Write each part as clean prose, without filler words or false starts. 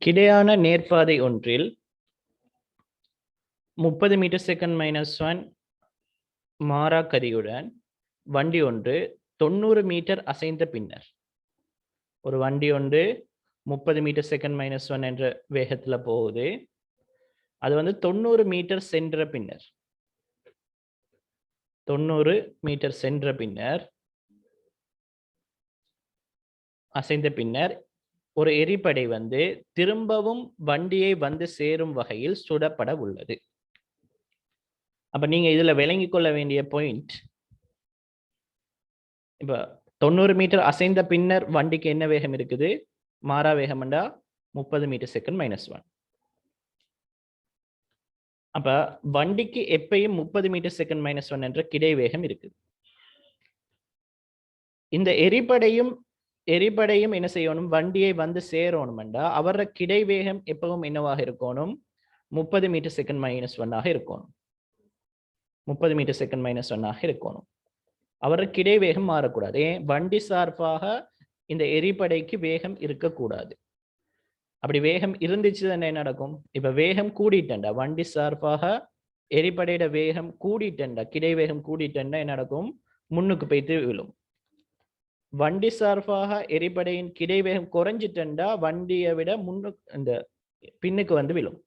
கிடையான நேர்பாதை ஒன்றில் 30 metre second -1 மாறா கதியுடன் வண்டி ஒன்று 90 மீட்டர் அசைந்த பின்னர், ஒரு வண்டி ஒன்று 30 மீட்டர் செகண்ட் -1 என்ற வேகத்துல போகுது. அது வந்து 90 மீட்டர் சென்ற பின்னர் 90 மீட்டர் சென்ற பின்னர் அசைந்த பின்னர் ஒரு எரிபடை வந்து திரும்பவும் வண்டியை வந்து சேரும் வகையில் சுடப்பட உள்ளது. அப்ப நீங்க இதுல விளங்கிக் கொள்ள வேண்டிய பாயிண்ட், இப்ப 90 மீட்டர் அசைந்த பின்னர் வண்டிக்கு என்ன வேகம் இருக்குது? மாறா வேகம்டா 30 மீட்டர் செகண்ட் -1. அப்ப வண்டிக்கு எப்பயும் 30 மீட்டர் செகண்ட் -1 என்ற கிடை வேகம் இருக்குது. இந்த எரிபடையும் என்ன செய்யணும்? வண்டியை வந்து சேரணும்டா அவர கிடை வேகம் எப்பவும் என்னவாக இருக்கணும்? 30 மீட்டர் செகண்ட் -1 ஆக இருக்கணும். 30 மீட்டர் செகண்ட் -1 ஆக இருக்கணும். அவர கிடை வேகம் மாறக்கூடாது. ஏன்? வண்டி சார்பாக இந்த எரிபடைக்கு வேகம் இருக்கக்கூடாது. அப்படி வேகம் இருந்துச்சு என்ன நடக்கும்? இப்ப வேகம் கூடிட்டண்டா, வண்டி சார்பாக எரிபடையோட வேகம் கூடிட்டண்டா, கிடை வேகம் கூடிட்டண்டா என்ன நடக்கும்? முன்னுக்கு போய்த்து விழும். வண்டி சார்பாக எரிபடையின் கிடை வேகம் குறைஞ்சிட்டண்டா வண்டியை விட முன்னுக்கு இந்த பின்னுக்கு வந்து விழும்.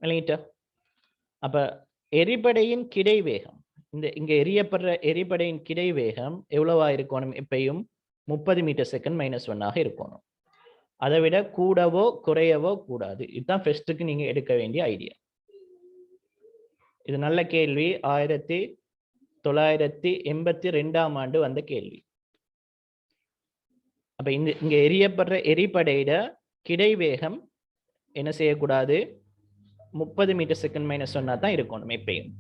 இல்லைங்கிட்ட? அப்ப எரிபடையின் கிடை வேகம், இங்க எரியப்படுற எரிபடையின் கிடை வேகம் எவ்வளவா இருக்கணும்? எப்பயும் 30 மீட்டர் செகண்ட் -1 ஆக இருக்கணும். அதை விட கூடவோ குறையவோ கூடாது. இதுதான் ஃபர்ஸ்ட்டுக்கு நீங்க எடுக்க வேண்டிய ஐடியா. இது நல்ல கேள்வி. 1982ஆம் ஆண்டு வந்த கேள்வி. அப்ப இங்க எரியப்படுற எரிபடையிட கிடை வேகம் என்ன செய்யக்கூடாது? 30 மீட்டர் செகண்ட் -1 தான் இருக்கணும் எப்பயும்.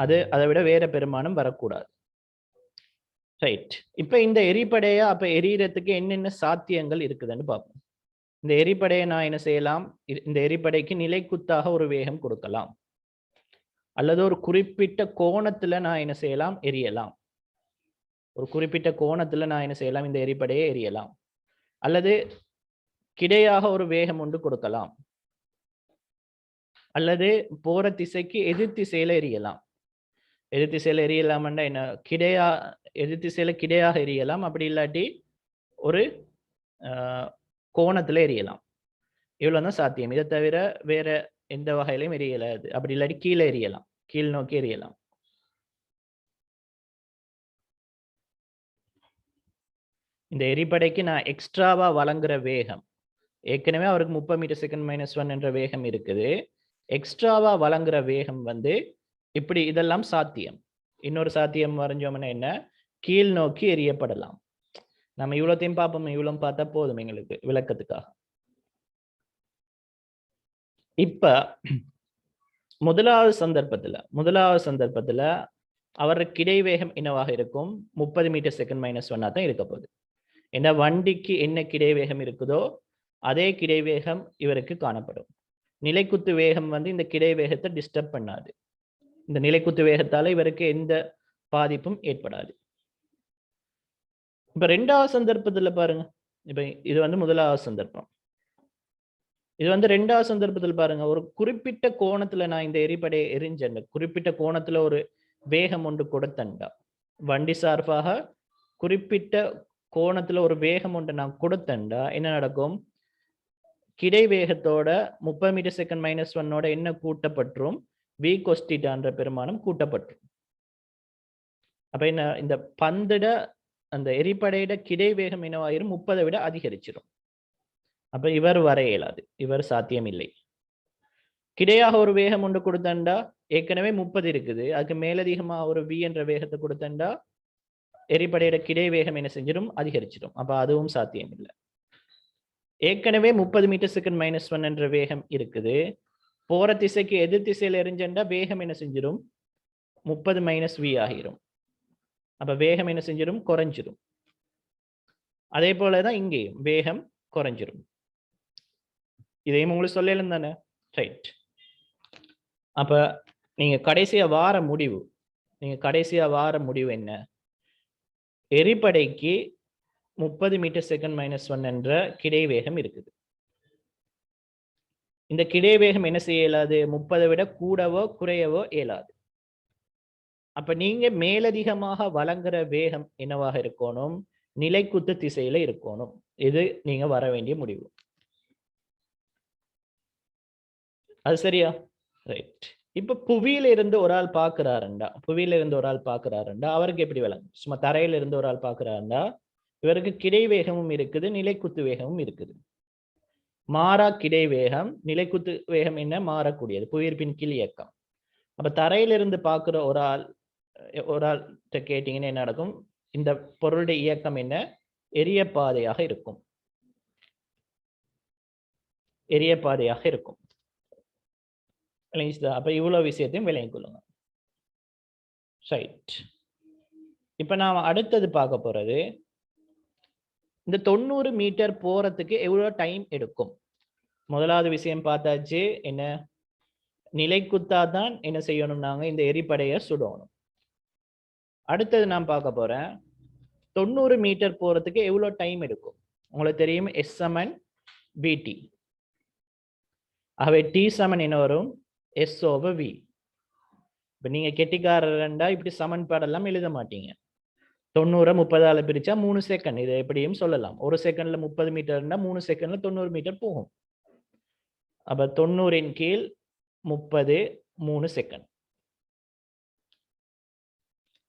அதை விட வேற பெருமானம் வரக்கூடாது. ரைட். இப்ப இந்த எரிபடையா அப்ப எரியறதுக்கு என்னென்ன சாத்தியங்கள் இருக்குதுன்னு பார்ப்போம். இந்த எரிபடையை நான் என்ன செய்யலாம்? இந்த எரிபடைக்கு நிலைக்குத்தாக ஒரு வேகம் கொடுக்கலாம், அல்லது ஒரு குறிப்பிட்ட கோணத்துல நான் என்ன செய்யலாம்? எரியலாம். ஒரு குறிப்பிட்ட கோணத்துல நான் என்ன செய்யலாம்? இந்த எரிபடையை எரியலாம். அல்லது கிடையாக ஒரு வேகம் ஒன்று கொடுக்கலாம், அல்லது போற திசைக்கு எதிர் திசையில எரியலாம். எதிர் திசையில எரியலாம்னா என்ன? எதிர் திசையில கிடையாக எரியலாம். அப்படி இல்லாட்டி ஒரு கோணத்துல எரியலாம். இவ்வளவுதான் சாத்தியம். இதை தவிர வேற எந்த வகையிலையும் எரியலாது. அப்படி இல்லாட்டி கீழே எரியலாம், கீழ் நோக்கி எரியலாம். இந்த எரிபடைக்கு நான் எக்ஸ்ட்ராவா வழங்குற வேகம், ஏற்கனவே அவருக்கு 30 மீட்டர் செகண்ட் -1 என்ற வேகம் இருக்குது. எக்ஸ்ட்ராவா வழங்குற வேகம் வந்து இப்படி, இதெல்லாம் சாத்தியம். இன்னொரு சாத்தியம் வரைஞ்சோம்னா என்ன? கீழ் நோக்கி எரியப்படலாம். நம்ம இவ்வளோத்தையும் பார்ப்போம். இவ்வளவு பார்த்தா போதும் எங்களுக்கு விளக்கத்துக்காக. இப்ப முதலாவது சந்தர்ப்பத்துல அவர கிடை வேகம் என்னவாக இருக்கும்? 30 மீட்டர் செகண்ட் -1 தான் இருக்க போகுது. ஏன்னா வண்டிக்கு என்ன கிடை வேகம் இருக்குதோ அதே கிடை வேகம் இவருக்கு காணப்படும். நிலைக்குத்து வேகம் வந்து இந்த கிடை வேகத்தை டிஸ்டர்ப் பண்ணாது. இந்த நிலைக்குத்து வேகத்தால இவருக்கு எந்த பாதிப்பும் ஏற்படாது. இப்ப ரெண்டாவது சந்தர்ப்பத்துல பாருங்க. இப்ப இது வந்து முதலாவது சந்தர்ப்பம். இது வந்து ரெண்டாவது சந்தர்ப்பத்தில் பாருங்க. ஒரு குறிப்பிட்ட கோணத்துல நான் இந்த எரிபடையை எரிஞ்சேன், குறிப்பிட்ட கோணத்துல ஒரு வேகம் ஒன்று கொடுத்தண்டா, வண்டி சார்பாக குறிப்பிட்ட கோணத்துல ஒரு வேகம் ஒன்று நான் கொடுத்தண்டா என்ன நடக்கும்? கிடை வேகத்தோட 30 மீட்டர் செகண்ட் -1 என்ன கூட்டப்பட்டுரும்? v cos θ என்ற பெருமானம் கூட்டப்பட்டுரும். அப்ப என்ன? இந்த பந்திட அந்த எரிபடையிட கிடை வேகம் என்னவாயிரும்? 30 விட அதிகரிச்சிடும். அப்ப இவர் வர இயலாது, இவர் சாத்தியம் இல்லை. கிடையாக ஒரு வேகம் ஒன்று கொடுத்தண்டா, ஏற்கனவே 30 இருக்குது, அதுக்கு மேலதிகமா ஒரு v என்ற வேகத்தை கொடுத்தண்டா எரிபடையிட கிடை வேகம் என்ன செஞ்சிடும்? அதிகரிச்சிடும். அப்ப அதுவும் சாத்தியம் இல்லை. ஏற்கனவே 30 மீட்டர் செகண்ட் -1 என்ற வேகம் இருக்குது. போற திசைக்கு எதிர் திசையில எரிஞ்சண்டா வேகம் என்ன செஞ்சிடும்? 30 - v ஆகிரும். அப்ப வேகம் என்ன செஞ்சிடும்? குறைஞ்சிடும். அதே போலதான் இங்கேயும் வேகம் குறைஞ்சிரும். இதையும் உங்களுக்கு சொல்லலும் தானே? ரைட். அப்ப நீங்க கடைசியா வார முடிவு என்ன? எரிபடைக்கு 30 மீட்டர் செகண்ட் -1 என்ற கிடை வேகம் இருக்குது. இந்த கிடை வேகம் என்ன செய்ய இயலாது? 30 விட கூடவோ குறையவோ இயலாது. அப்ப நீங்க மேலதிகமாக வழங்குற வேகம் என்னவாக இருக்கணும்? நிலைக்குத்து திசையில இருக்கணும். இது நீங்க வர வேண்டிய முடிவு. அது சரியா? ரைட். இப்ப புவியில இருந்து ஒரு ஆள் பாக்குறாருண்டா, அவருக்கு எப்படி விளங்கும்? சும்மா தரையில இருந்து ஒரு ஆள் பாக்குறாருண்டா, இவருக்கு கிடை வேகமும் இருக்குது, நிலைக்குத்து வேகமும் இருக்குது. மாறா கிடை வேகம், நிலைக்குத்து வேகம் என்ன? மாறக்கூடியது, புவியீர்ப்பின் கீழ் இயக்கம். அப்ப தரையிலிருந்து பாக்குற ஒரு ஆள்கிட்ட கேட்டீங்கன்னா என்ன நடக்கும்? இந்த பொருளுடைய இயக்கம் என்ன? எரிய பாதையாக இருக்கும். எரிய பாதையாக இருக்கும். அப்ப இவ்வளவு விஷயத்தையும் விளங்கிக் கொள்ளுங்க. ரைட். இப்ப நாம அடுத்தது பார்க்க போறது, இந்த 90 மீட்டர் போறதுக்கு எவ்வளவு டைம் எடுக்கும்? முதலாவது விஷயம் பார்த்தாச்சு, என்ன? நிலைக்குத்தாதான் என்ன செய்யணும்? நாங்க இந்த எரிபடையை சுடணும். அடுத்தது நான் பார்க்க போறேன், 90 மீட்டர் போறதுக்கு எவ்வளவு டைம் எடுக்கும்? உங்களுக்கு தெரியும், S சமன் VT. ஆகவே T சமன் என்ன வரும்? S over V. இப்ப நீங்க கெட்டிக்காரண்டா இப்படி சமன்பாடெல்லாம் எழுத மாட்டீங்க. 90 30ஆல பிரிச்சா 3 செகண்ட். இதை எப்படியும் சொல்லலாம். 1 செகண்ட்ல 30 மீட்டர்னா 3 செகண்ட்ல 90 மீட்டர் போகும். அப்ப 90 கீழ் 30 3 செகண்ட்.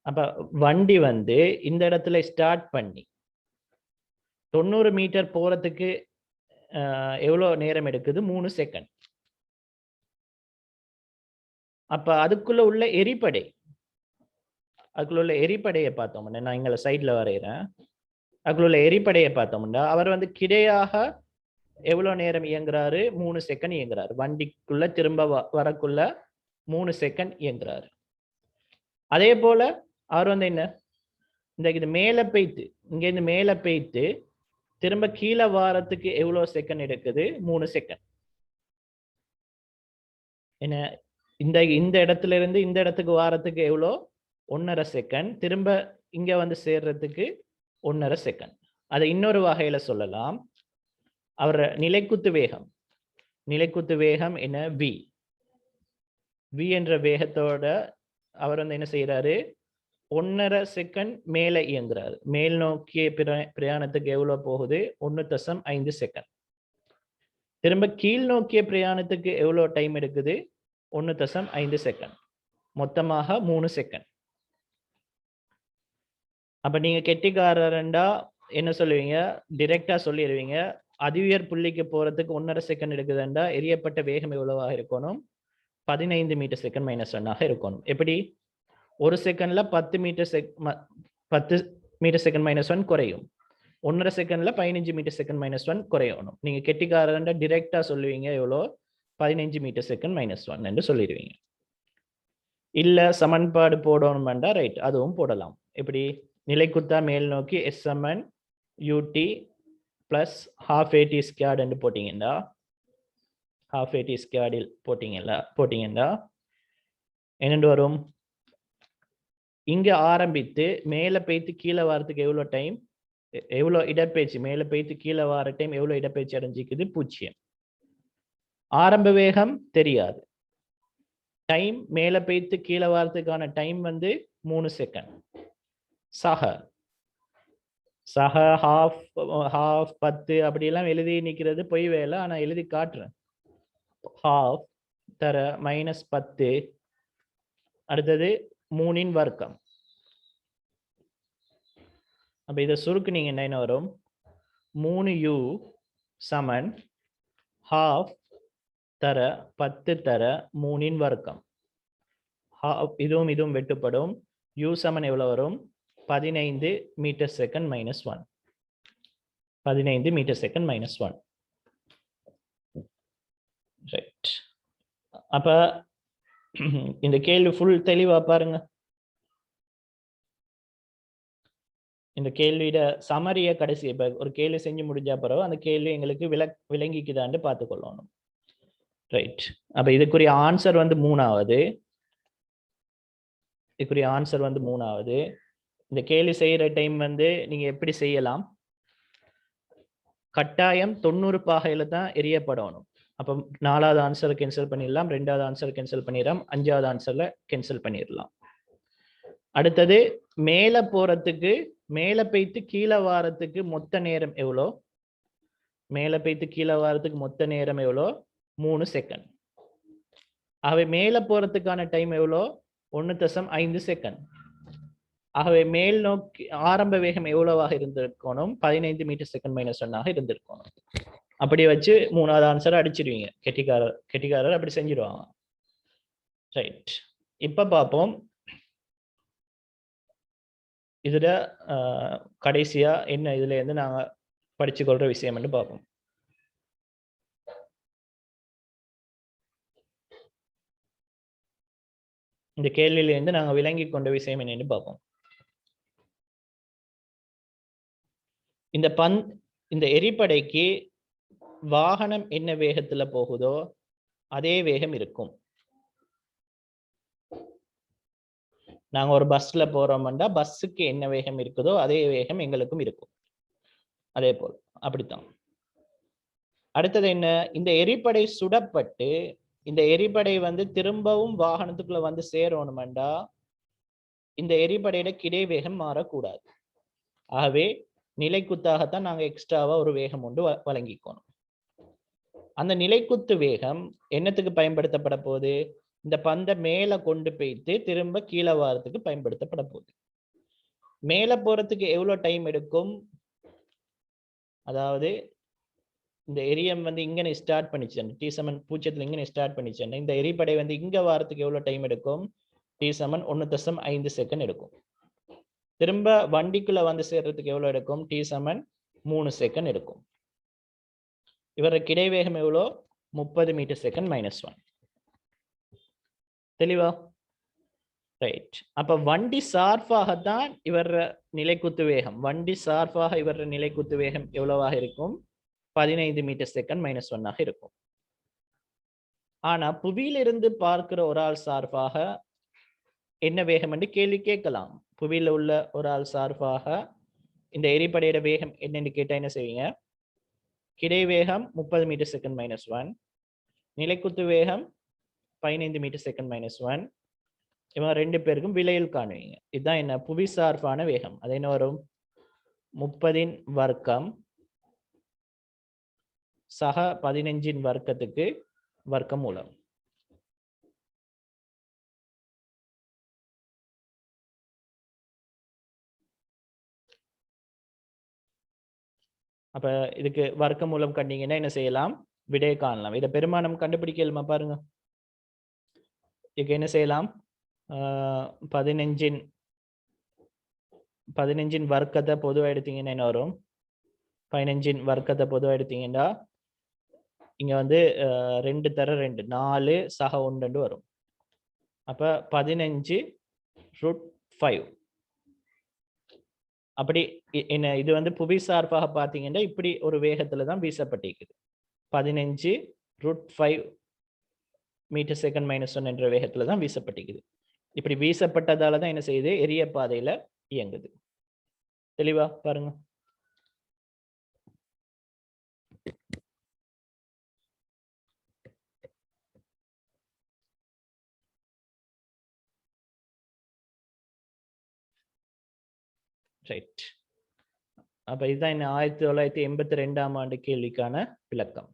அப்ப வண்டி வந்து இந்த இடத்துல ஸ்டார்ட் பண்ணி 90 மீட்டர் போறதுக்கு எவ்வளவு நேரம் எடுக்குது? 3 செகண்ட். அப்ப அதுக்குள்ள உள்ள எரிபடையை பார்த்தோம்னா, நான் இங்க சைட்ல வரைகிறேன். அதுக்குள்ள உள்ள எரிபடையை பார்த்தோம்னா, அவர் வந்து கிடையாக எவ்வளவு நேரம் இயங்குறாரு? 3 செகண்ட் இயங்குறாரு. வண்டிக்குள்ள திரும்ப வரக்குள்ள 3 செகண்ட் இயங்குறாரு. அதே போல அவர் வந்து என்ன, இது மேல பெய்த்து, இங்க இருந்து மேல பெய்த்து திரும்ப கீழே வாரத்துக்கு எவ்வளவு செகண்ட் எடுக்குது? 3 செகண்ட். என்ன, இந்த இடத்துல இருந்து இந்த இடத்துக்கு வாரத்துக்கு எவ்வளோ? 1.5 செகண்ட். திரும்ப இங்க வந்து சேர்றதுக்கு 1.5 செகண்ட். அதை இன்னொரு வகையில சொல்லலாம், அவர் நிலைக்குத்து வேகம் என்ன? V என்ற வேகத்தோட அவர் வந்து என்ன செய்யறாரு? 1.5 செகண்ட் மேல இயங்குறாரு. மேல் நோக்கிய பிரயாணத்துக்கு எவ்வளவு போகுது? 1.5 செகண்ட். திரும்ப கீழ் நோக்கிய பிரயாணத்துக்கு எவ்வளவு டைம் எடுக்குது? 1.5 செகண்ட். மொத்தமாக 3 செகண்ட். அப்ப நீங்க கெட்டிக்காரண்டா என்ன சொல்லுவீங்க? டிரெக்டா சொல்லிடுவீங்க, அதிஉயர் புள்ளிக்கு போறதுக்கு 1.5 செகண்ட் எடுக்குதுண்டா எரியப்பட்ட வேகம் எவ்வளவாக இருக்கணும்? 15 மீட்டர் செகண்ட் மைனஸ் 1 ஆக இருக்கணும். எப்படி? 1 செகண்ட்ல 10 மீட்டர் செகண்ட் மைனஸ் 1 குறையும். 1.5 செகண்ட்ல 15 மீட்டர் செகண்ட் மைனஸ் 1 குறையணும். நீங்க கெட்டிக்காரண்டா டிரெக்டா சொல்லுவீங்க எவ்வளோ? 15 மீட்டர் செகண்ட் மைனஸ் 1 என்று சொல்லிடுவீங்க. இல்ல சமன்பாடு போடணும்டா ரைட், அதுவும் போடலாம். எப்படி? நிலைக்குத்தா மேல் நோக்கி S சமன் UT பிளஸ் ½ AT ஸ்கொயர்ட் என்று போட்டீங்கன்னா, ½ AT ஸ்கொயர்டில் போட்டீங்கன்னா என்னென்று வரும்? இங்க ஆரம்பித்து மேல பெய்த்து கீழே வாரத்துக்கு எவ்வளோ டைம்? எவ்வளோ இடப்பெயர்ச்சி? மேல பெய்த்து கீழே வார டைம் எவ்வளோ இடப்பெயர்ச்சி அடைஞ்சிக்குது? 0. ஆரம்ப வேகம் தெரியாது. டைம் மேல பெய்த்து கீழே வாரத்துக்கான டைம் வந்து 3 செகண்ட். சக ½ 10 அப்படியெல்லாம் எழுதி நிற்கிறது பொய் வேலை. ஆனா எழுதி காட்டுறேன். ½ தர -10, அடுத்தது 3 வர்க்கம். அப்ப இதை சுருக்குனீங்கன்னா என்ன வரும்? 3U சமன் ½ தர 10 தர 3 வர்க்கம். இதுவும் வெட்டுப்படும். U சமன் எவ்வளவு வரும்? 15 metre second minus 1. 15 metre second minus 1. Right. அப்ப இந்த கேள்வி ஃபுல் தெளிவா பாருங்க. இந்த கேள்வியோட சமரிய கடைசி, இப்ப ஒரு கேள்வி செஞ்சு முடிஞ்சா பிறகு அந்த கேள்வி எங்களுக்கு விளங்கிக்குதான்னு பார்த்துக்கொள்ளணும். ரைட். அப்ப இதுக்குரிய ஆன்சர் வந்து 3வது. இந்த கேள்வி செய்யற டைம் வந்து நீங்க எப்படி செய்யலாம்? கட்டாயம் 90 பாகையில தான் எரியப்படணும். அப்போ 4வது ஆன்சரை கேன்சல் பண்ணிடலாம், 2வது ஆன்சரை கேன்சல் பண்ணிடலாம், 5வது ஆன்சர்ல கேன்சல் பண்ணிடலாம். அடுத்தது மேல போறதுக்கு, மேல போய்த்து கீழே வாரத்துக்கு மொத்த நேரம் எவ்வளோ? மேல போய்த்து கீழே வாரத்துக்கு மொத்த நேரம் எவ்வளோ? 3 செகண்ட். ஆகவே மேல போறதுக்கான டைம் எவ்வளோ? 1.5 செகண்ட். ஆகவே மேல் நோக்கி ஆரம்ப வேகம் எவ்வளவாக இருந்திருக்கணும்? 15 மீட்டர் செகண்ட் மைனஸ் 1 இருந்திருக்கணும். அப்படி வச்சு 3வது ஆன்சர் அடிச்சிருவீங்க. கெட்டிக்காரர் அப்படி செஞ்சிருவாங்க. ரைட். இப்ப பார்ப்போம் இதுல கடைசியா என்ன இதுல இருந்து நாங்க படிச்சு கொள்ற விஷயம் என்று பார்ப்போம். இந்த கேள்வியில இருந்து நாங்க விளங்கி கொண்ட விஷயம் என்னன்னு பார்ப்போம். இந்த எரிபடைக்கு வாகனம் என்ன வேகத்துல போகுதோ அதே வேகம் இருக்கும். நாங்க ஒரு பஸ்ல போறோம்னா பஸ்ஸுக்கு என்ன வேகம் இருக்குதோ அதே வேகம் எங்களுக்கும் இருக்கும். அதே போல அப்படித்தான். அடுத்தது என்ன? இந்த எரிபடை சுடப்பட்டு இந்த எரிபடை திரும்பவும் வாகனத்துக்குள்ள சேரணும்டா இந்த எரிபடையோட கிடை வேகம் மாறக்கூடாது. ஆகவே நிலைக்குத்தாகத்தான் நாங்க எக்ஸ்ட்ராவா ஒரு வேகம் ஒன்று வழங்கிக்கணும். அந்த நிலைக்குத்து வேகம் என்னத்துக்கு பயன்படுத்தப்பட போகுது? இந்த பந்தை மேல கொண்டு போய்த்து திரும்ப கீழே வாரத்துக்கு பயன்படுத்தப்பட போகுது. மேல போறதுக்கு எவ்வளவு டைம் எடுக்கும்? அதாவது இந்த எரியம் இங்க ஸ்டார்ட் பண்ணிச்சு, T7 பூஜ்ஜியத்துல இங்க ஸ்டார்ட் பண்ணிச்சு. இந்த எரிபடை இங்க வாரத்துக்கு எவ்வளவு டைம் எடுக்கும்? T7 1.5 செகண்ட் எடுக்கும். திரும்ப வண்டிக்குள்ள சேர்றதுக்கு எவ்வளவு எடுக்கும்? T7 3 செகண்ட் எடுக்கும். இவர கிடைவேகம் எவ்வளோ? 30 மீட்டர் செகண்ட் மைனஸ் 1. தெளிவா? ரைட். அப்ப வண்டி சார்பாகத்தான் இவர் நிலைக்குத்து வேகம். வண்டி சார்பாக இவர் நிலைக்குத்து வேகம் எவ்வளவாக இருக்கும்? 15 மீட்டர் செகண்ட் மைனஸ் 1 இருக்கும். ஆனா புவியிலிருந்து பார்க்கிற ஒரு ஆள் சார்பாக என்ன வேகம் என்று கேள்வி கேட்கலாம். புவியில உள்ள ஒரு ஆள் சார்பாக இந்த எரிபடையோட வேகம் என்னன்னு கேட்டா என்ன செய்வீங்க? கிடை வேகம் 30 மீட்டர் செகண்ட் மைனஸ் 1, நிலைக்குத்து வேகம் 15 மீட்டர் செகண்ட் மைனஸ் 1. இவங்க ரெண்டு பேருக்கும் விலையில் காணுவீங்க. இதுதான் என்ன? புவி சார்பான வேகம். அது என்ன வரும்? 30 வர்க்கம் சக 15 வர்க்கத்துக்கு வர்க்கமூலம். அப்ப இதுக்கு வர்க்கமூலம் கண்டீங்கன்னா என்ன செய்யலாம்? விடையை காணலாம். இதை பெருமானம் கண்டுபிடிக்கலாமா? பாருங்க. இதுக்கு என்ன செய்யலாம்? 15 வர்க்கத்தை பொதுவா எடுத்தீங்கன்னா என்ன வரும்? 15 வர்க்கத்தை பொதுவா எடுத்தீங்கன்னா இங்க 2 தர 2 4 சக 1 வரும். அப்ப 15√5. அப்படி என்ன இது புவி சார்பாக பார்த்தீங்கன்னா இப்படி ஒரு வேகத்துல தான் வீசப்பட்டிருக்குது. 15√5 மீட்டர் செகண்ட் மைனஸ் 1 என்ற வேகத்துல தான் வீசப்பட்டிருக்குது. இப்படி வீசப்பட்டதால தான் என்ன செய்யுது? எரிய பாதையில இயங்குது. தெளிவா பாருங்க. ரைட். அப்ப இதுதான் 1982 ஆண்டு கேள்விக்கான விளக்கம்.